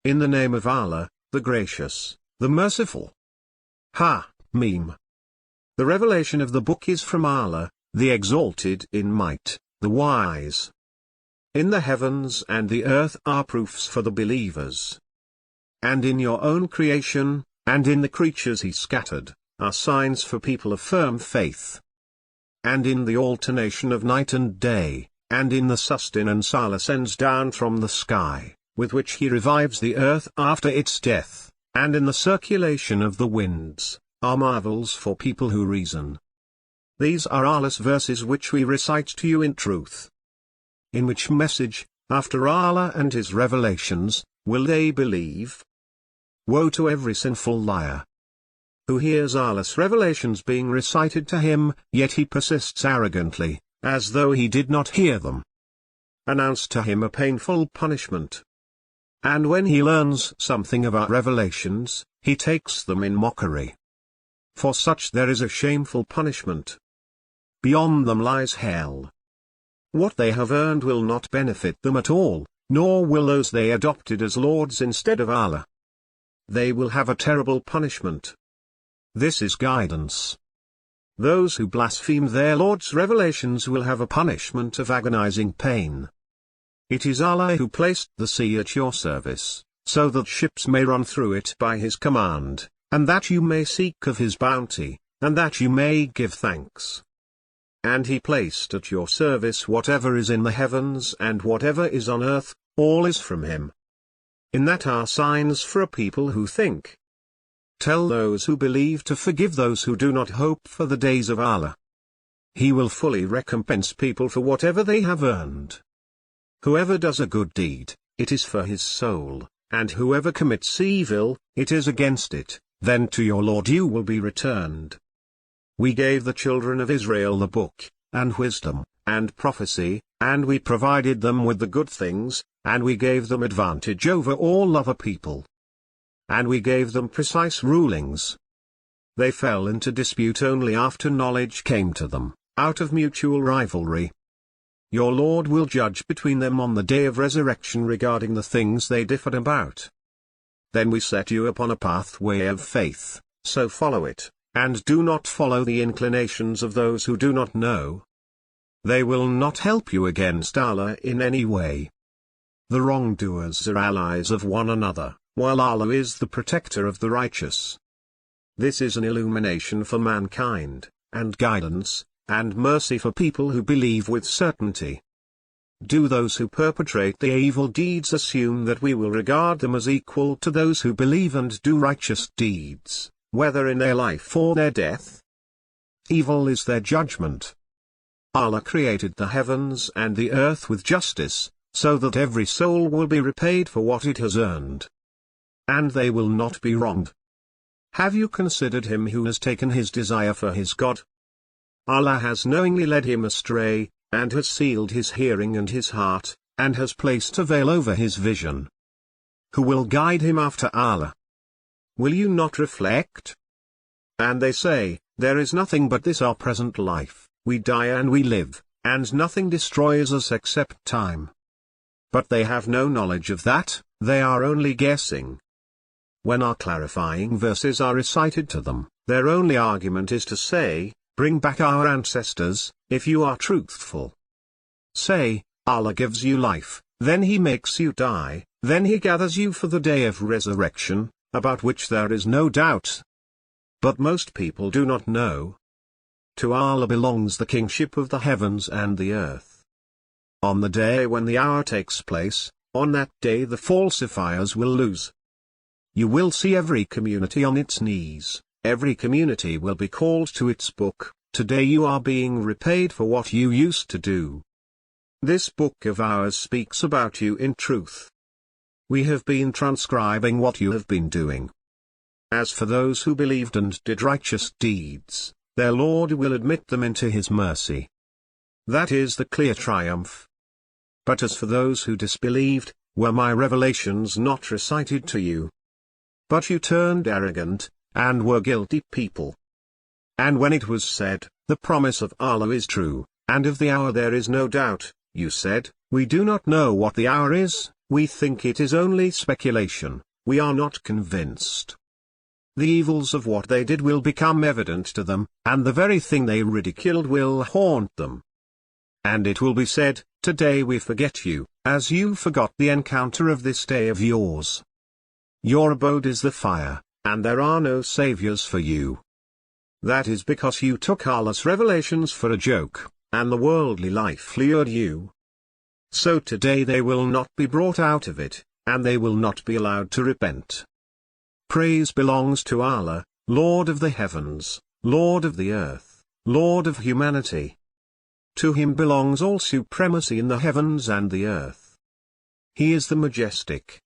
In the name of Allah, the Gracious, the Merciful. Ha-Mim. The revelation of the book is from Allah, the Exalted in Might, the Wise. In the heavens and the earth are proofs for the believers. And in your own creation, and in the creatures He scattered, are signs for people of firm faith. And in the alternation of night and day, and in the sustenance Allah sends down from the sky, with which He revives the earth after its death, and in the circulation of the winds, are marvels for people who reason. These are Allah's verses which we recite to you in truth. In which message, after Allah and His revelations, will they believe? Woe to every sinful liar, who hears Allah's revelations being recited to him, yet he persists arrogantly, as though he did not hear them. Announce to him a painful punishment. And when he learns something of our revelations, he takes them in mockery. For such there is a shameful punishment. Beyond them lies hell. What they have earned will not benefit them at all, nor will those they adopted as lords instead of Allah. They will have a terrible punishment. This is guidance. Those who blaspheme their Lord's revelations will have a punishment of agonizing pain. It is Allah who placed the sea at your service, so that ships may run through it by His command, and that you may seek of His bounty, and that you may give thanks. And He placed at your service whatever is in the heavens and whatever is on earth, all is from Him. In that are signs for a people who think. Tell those who believe to forgive those who do not hope for the days of Allah. He will fully recompense people for whatever they have earned. Whoever does a good deed, it is for his soul, and whoever commits evil, it is against it, then to your Lord you will be returned. We gave the children of Israel the book, and wisdom, and prophecy, and we provided them with the good things, and we gave them advantage over all other people. And we gave them precise rulings. They fell into dispute only after knowledge came to them, out of mutual rivalry. Your Lord will judge between them on the day of resurrection regarding the things they differed about. Then we set you upon a pathway of faith, so follow it, and do not follow the inclinations of those who do not know. They will not help you against Allah in any way. The wrongdoers are allies of one another, while Allah is the protector of the righteous. This is an illumination for mankind, and guidance, and mercy for people who believe with certainty. Do those who perpetrate the evil deeds assume that we will regard them as equal to those who believe and do righteous deeds, whether in their life or their death? Evil is their judgment. Allah created the heavens and the earth with justice, so that every soul will be repaid for what it has earned. And they will not be wronged. Have you considered him who has taken his desire for his God? Allah has knowingly led him astray, and has sealed his hearing and his heart, and has placed a veil over his vision. Who will guide him after Allah? Will you not reflect? And they say, there is nothing but this our present life, we die and we live, and nothing destroys us except time. But they have no knowledge of that, they are only guessing. When our clarifying verses are recited to them, their only argument is to say, bring back our ancestors, if you are truthful. Say, Allah gives you life, then He makes you die, then He gathers you for the day of resurrection, about which there is no doubt. But most people do not know. To Allah belongs the kingship of the heavens and the earth. On the day when the hour takes place, on that day the falsifiers will lose. You will see every community on its knees, every community will be called to its book, today you are being repaid for what you used to do. This book of ours speaks about you in truth. We have been transcribing what you have been doing. As for those who believed and did righteous deeds, their Lord will admit them into His mercy. That is the clear triumph. But as for those who disbelieved, were my revelations not recited to you? But you turned arrogant, and were guilty people. And when it was said, the promise of Allah is true, and of the hour there is no doubt, you said, we do not know what the hour is, we think it is only speculation, we are not convinced. The evils of what they did will become evident to them, and the very thing they ridiculed will haunt them. And it will be said, "Today we forget you, as you forgot the encounter of this day of yours. Your abode is the fire, and there are no saviors for you. That is because you took Allah's revelations for a joke, and the worldly life lured you. So today they will not be brought out of it, and they will not be allowed to repent. Praise belongs to Allah, Lord of the heavens, Lord of the earth, Lord of humanity. To him belongs all supremacy in the heavens and the earth. He is the majestic,